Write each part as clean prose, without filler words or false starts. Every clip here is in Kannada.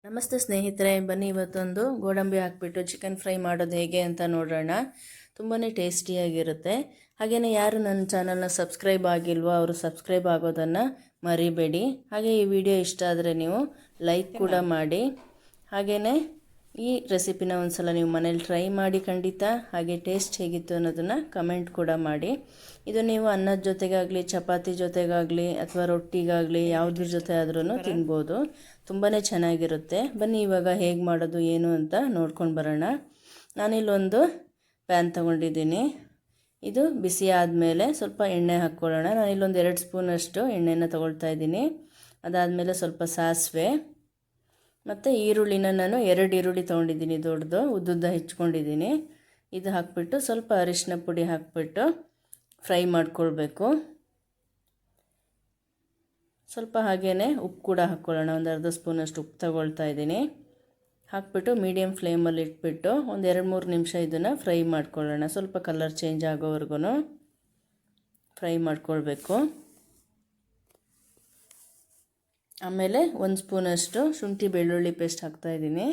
ನಮಸ್ತೆ ಸ್ನೇಹಿತರೆ, ಬನ್ನಿ ಇವತ್ತೊಂದು ಗೋಡಂಬಿ ಹಾಕ್ಬಿಟ್ಟು ಚಿಕನ್ ಫ್ರೈ ಮಾಡೋದು ಹೇಗೆ ಅಂತ ನೋಡೋಣ. ತುಂಬಾ ಟೇಸ್ಟಿಯಾಗಿರುತ್ತೆ. ಹಾಗೆಯೇ ಯಾರು ನನ್ನ ಚಾನಲ್ನ ಸಬ್ಸ್ಕ್ರೈಬ್ ಆಗಿಲ್ವೋ ಅವರು ಸಬ್ಸ್ಕ್ರೈಬ್ ಆಗೋದನ್ನು ಮರಿಬೇಡಿ. ಹಾಗೆ ಈ ವಿಡಿಯೋ ಇಷ್ಟ ಆದರೆ ನೀವು ಲೈಕ್ ಕೂಡ ಮಾಡಿ. ಹಾಗೆಯೇ ಈ ರೆಸಿಪಿನ ಒಂದು ಸಲ ನೀವು ಮನೇಲಿ ಟ್ರೈ ಮಾಡಿ ಖಂಡಿತ. ಹಾಗೆ ಟೇಸ್ಟ್ ಹೇಗಿತ್ತು ಅನ್ನೋದನ್ನು ಕಮೆಂಟ್ ಕೂಡ ಮಾಡಿ. ಇದು ನೀವು ಅನ್ನದ ಜೊತೆಗಾಗಲಿ, ಚಪಾತಿ ಜೊತೆಗಾಗಲಿ ಅಥವಾ ರೊಟ್ಟಿಗಾಗಲಿ ಯಾವುದ್ರ ಜೊತೆ ಆದ್ರೂ ತಿನ್ಬೋದು. ತುಂಬಾ ಚೆನ್ನಾಗಿರುತ್ತೆ. ಬನ್ನಿ ಇವಾಗ ಹೇಗೆ ಮಾಡೋದು ಏನು ಅಂತ ನೋಡ್ಕೊಂಡು ಬರೋಣ. ನಾನಿಲ್ಲೊಂದು ಪ್ಯಾನ್ ತೊಗೊಂಡಿದ್ದೀನಿ. ಇದು ಬಿಸಿ ಆದಮೇಲೆ ಸ್ವಲ್ಪ ಎಣ್ಣೆ ಹಾಕ್ಕೊಳ್ಳೋಣ. ನಾನಿಲ್ಲೊಂದು 2 ಸ್ಪೂನಷ್ಟು ಎಣ್ಣೆನ ತೊಗೊಳ್ತಾ ಇದ್ದೀನಿ. ಅದಾದಮೇಲೆ ಸ್ವಲ್ಪ ಸಾಸಿವೆ ಮತ್ತು ಈರುಳ್ಳಿನ ನಾನು 2 ಈರುಳ್ಳಿ ತೊಗೊಂಡಿದ್ದೀನಿ, ದೊಡ್ಡದು ಉದ್ದುದ್ದ ಹೆಚ್ಕೊಂಡಿದ್ದೀನಿ. ಇದು ಹಾಕ್ಬಿಟ್ಟು ಸ್ವಲ್ಪ ಅರಿಶಿನ ಪುಡಿ ಹಾಕ್ಬಿಟ್ಟು ಫ್ರೈ ಮಾಡ್ಕೊಳ್ಬೇಕು. ಸ್ವಲ್ಪ ಹಾಗೇ ಉಪ್ಪು ಕೂಡ ಹಾಕ್ಕೊಳ್ಳೋಣ. ಒಂದು ಅರ್ಧ ಸ್ಪೂನಷ್ಟು ಉಪ್ಪು ತಗೊಳ್ತಾ ಇದ್ದೀನಿ. ಹಾಕ್ಬಿಟ್ಟು ಮೀಡಿಯಮ್ ಫ್ಲೇಮಲ್ಲಿ ಇಟ್ಬಿಟ್ಟು ಒಂದು 2-3 ನಿಮಿಷ ಇದನ್ನು ಫ್ರೈ ಮಾಡ್ಕೊಳ್ಳೋಣ. ಸ್ವಲ್ಪ ಕಲರ್ ಚೇಂಜ್ ಆಗೋವರೆಗೂ ಫ್ರೈ ಮಾಡ್ಕೊಳ್ಬೇಕು. ಆಮೇಲೆ 1 ಸ್ಪೂನಷ್ಟು ಶುಂಠಿ ಬೆಳ್ಳುಳ್ಳಿ ಪೇಸ್ಟ್ ಹಾಕ್ತಾಯಿದ್ದೀನಿ.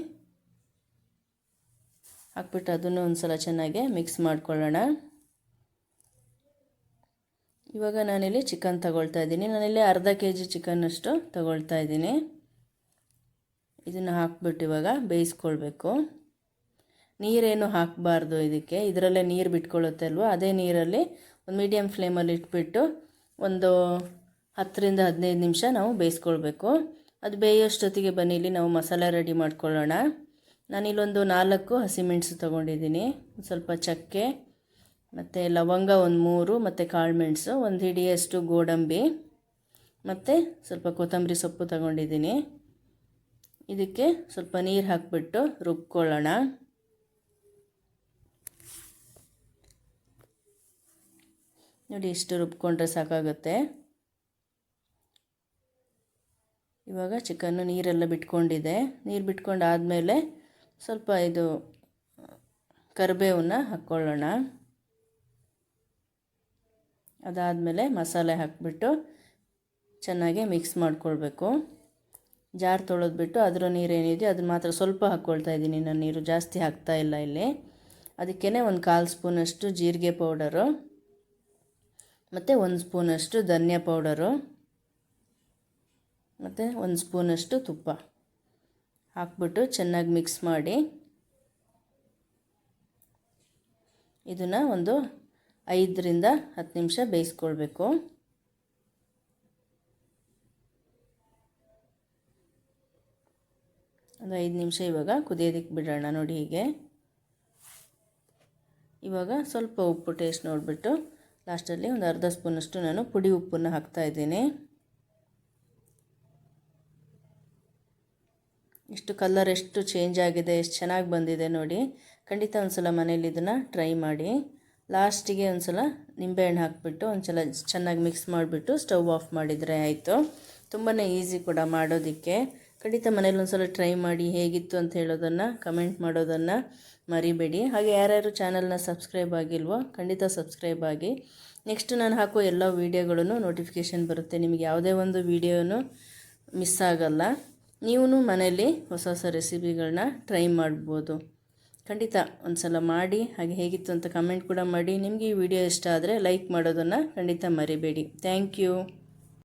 ಹಾಕ್ಬಿಟ್ಟು ಅದನ್ನು ಒಂದು ಸಲ ಚೆನ್ನಾಗಿ ಮಿಕ್ಸ್ ಮಾಡ್ಕೊಳ್ಳೋಣ. ಇವಾಗ ನಾನಿಲ್ಲಿ ಚಿಕನ್ ತಗೊಳ್ತಾ ಇದ್ದೀನಿ. ನಾನಿಲ್ಲಿ ಅರ್ಧ kg ಚಿಕನ್ನಷ್ಟು ತಗೊಳ್ತಾ ಇದ್ದೀನಿ. ಇದನ್ನು ಹಾಕ್ಬಿಟ್ಟು ಇವಾಗ ಬೇಯಿಸ್ಕೊಳ್ಬೇಕು. ನೀರೇನು ಹಾಕಬಾರ್ದು ಇದಕ್ಕೆ, ಇದರಲ್ಲೇ ನೀರು ಬಿಟ್ಕೊಳ್ಳುತ್ತೆ ಅಲ್ವ, ಅದೇ ನೀರಲ್ಲಿ ಒಂದು ಮೀಡಿಯಮ್ ಫ್ಲೇಮಲ್ಲಿ ಇಟ್ಬಿಟ್ಟು ಒಂದು 10ರಿಂದ 15 ನಿಮಿಷ ನಾವು ಬೇಯಿಸ್ಕೊಳ್ಬೇಕು. ಅದು ಬೇಯೋಷ್ಟೊತ್ತಿಗೆ ಬನ್ನಿ ಇಲ್ಲಿ ನಾವು ಮಸಾಲೆ ರೆಡಿ ಮಾಡ್ಕೊಳ್ಳೋಣ. ನಾನಿಲ್ಲೊಂದು 4 ಹಸಿಮೆಣಸು ತೊಗೊಂಡಿದ್ದೀನಿ, ಸ್ವಲ್ಪ ಚಕ್ಕೆ ಮತ್ತು ಲವಂಗ ಒಂದು 3 ಮತ್ತು ಕಾಳುಮೆಣಸು, ಒಂದು ಹಿಡಿಯಷ್ಟು ಗೋಡಂಬಿ ಮತ್ತು ಸ್ವಲ್ಪ ಕೊತ್ತಂಬರಿ ಸೊಪ್ಪು ತಗೊಂಡಿದ್ದೀನಿ. ಇದಕ್ಕೆ ಸ್ವಲ್ಪ ನೀರು ಹಾಕಿಬಿಟ್ಟು ರುಬ್ಕೊಳ್ಳೋಣ. ನೋಡಿ, ಇಷ್ಟು ರುಬ್ಕೊಂಡ್ರೆ ಸಾಕಾಗುತ್ತೆ. ಇವಾಗ ಚಿಕನ್ನು ನೀರೆಲ್ಲ ಬಿಟ್ಕೊಂಡಿದೆ. ನೀರು ಬಿಟ್ಕೊಂಡಾದಮೇಲೆ ಸ್ವಲ್ಪ ಇದು ಕರಿಬೇವನ್ನ ಹಾಕ್ಕೊಳ್ಳೋಣ. ಅದಾದಮೇಲೆ ಮಸಾಲೆ ಹಾಕಿಬಿಟ್ಟು ಚೆನ್ನಾಗಿ ಮಿಕ್ಸ್ ಮಾಡ್ಕೊಳ್ಬೇಕು. ಜಾರ್ ತೊಳೆದ್ಬಿಟ್ಟು ಅದರ ನೀರೇನಿದೆ ಅದನ್ನು ಮಾತ್ರ ಸ್ವಲ್ಪ ಹಾಕ್ಕೊಳ್ತಾ ಇದ್ದೀನಿ. ನಾನು ನೀರು ಜಾಸ್ತಿ ಹಾಕ್ತಾ ಇಲ್ಲ ಇಲ್ಲಿ. ಅದಕ್ಕೇ ಒಂದು 1/4 ಸ್ಪೂನಷ್ಟು ಜೀರಿಗೆ ಪೌಡರು ಮತ್ತು 1 ಸ್ಪೂನಷ್ಟು ಧನಿಯಾ ಪೌಡರು ಮತ್ತು 1 ಸ್ಪೂನಷ್ಟು ತುಪ್ಪ ಹಾಕ್ಬಿಟ್ಟು ಚೆನ್ನಾಗಿ ಮಿಕ್ಸ್ ಮಾಡಿ ಇದನ್ನು ಒಂದು 5ರಿಂದ 10 ನಿಮಿಷ ಬೇಯಿಸ್ಕೊಳ್ಬೇಕು. ಒಂದು 5 ನಿಮಿಷ ಇವಾಗ ಕುದಿಯೋದಕ್ಕೆ ಬಿಡೋಣ. ನೋಡಿ ಹೀಗೆ. ಇವಾಗ ಸ್ವಲ್ಪ ಉಪ್ಪು ಟೇಸ್ಟ್ ನೋಡಿಬಿಟ್ಟು ಲಾಸ್ಟಲ್ಲಿ ಒಂದು ಅರ್ಧ ಸ್ಪೂನಷ್ಟು ನಾನು ಪುಡಿ ಉಪ್ಪನ್ನು ಹಾಕ್ತಾಯಿದ್ದೀನಿ. ಇಷ್ಟು ಕಲರ್ ಎಷ್ಟು ಚೇಂಜ್ ಆಗಿದೆ, ಎಷ್ಟು ಚೆನ್ನಾಗಿ ಬಂದಿದೆ ನೋಡಿ. ಖಂಡಿತ ಒಂದು ಸಲ ಮನೇಲಿ ಇದನ್ನು ಟ್ರೈ ಮಾಡಿ. ಲಾಸ್ಟಿಗೆ ಒಂದು ಸಲ ನಿಂಬೆಹಣ್ಣು ಹಾಕಿಬಿಟ್ಟು ಒಂದು ಸಲ ಚೆನ್ನಾಗಿ ಮಿಕ್ಸ್ ಮಾಡಿಬಿಟ್ಟು ಸ್ಟವ್ ಆಫ್ ಮಾಡಿದರೆ ಆಯಿತು. ತುಂಬಾ ಈಸಿ ಕೂಡ ಮಾಡೋದಕ್ಕೆ. ಖಂಡಿತ ಮನೇಲಿ ಒಂದು ಸಲ ಟ್ರೈ ಮಾಡಿ. ಹೇಗಿತ್ತು ಅಂತ ಹೇಳೋದನ್ನು ಕಮೆಂಟ್ ಮಾಡೋದನ್ನು ಮರಿಬೇಡಿ. ಹಾಗೆ ಯಾರ್ಯಾರು ಚಾನಲ್ನ ಸಬ್ಸ್ಕ್ರೈಬ್ ಆಗಿಲ್ವೋ ಖಂಡಿತ ಸಬ್ಸ್ಕ್ರೈಬ್ ಆಗಿ. ನೆಕ್ಸ್ಟ್ ನಾನು ಹಾಕೋ ಎಲ್ಲ ವೀಡಿಯೋಗಳೂ ನೋಟಿಫಿಕೇಷನ್ ಬರುತ್ತೆ. ನಿಮಗೆ ಯಾವುದೇ ಒಂದು ವೀಡಿಯೋನು ಮಿಸ್ ಆಗಲ್ಲ. ನೀವು ಮನೇಲಿ ಹೊಸ ಹೊಸ ರೆಸಿಪಿಗಳನ್ನ ಟ್ರೈ ಮಾಡ್ಬೋದು. ಖಂಡಿತ ಒಂದು ಸಲ ಮಾಡಿ. ಹಾಗೆ ಹೇಗಿತ್ತು ಅಂತ ಕಮೆಂಟ್ ಕೂಡ ಮಾಡಿ. ನಿಮಗೆ ಈ ವಿಡಿಯೋ ಇಷ್ಟ ಆದರೆ ಲೈಕ್ ಮಾಡೋದನ್ನು ಖಂಡಿತ ಮರಿಬೇಡಿ. Thank you.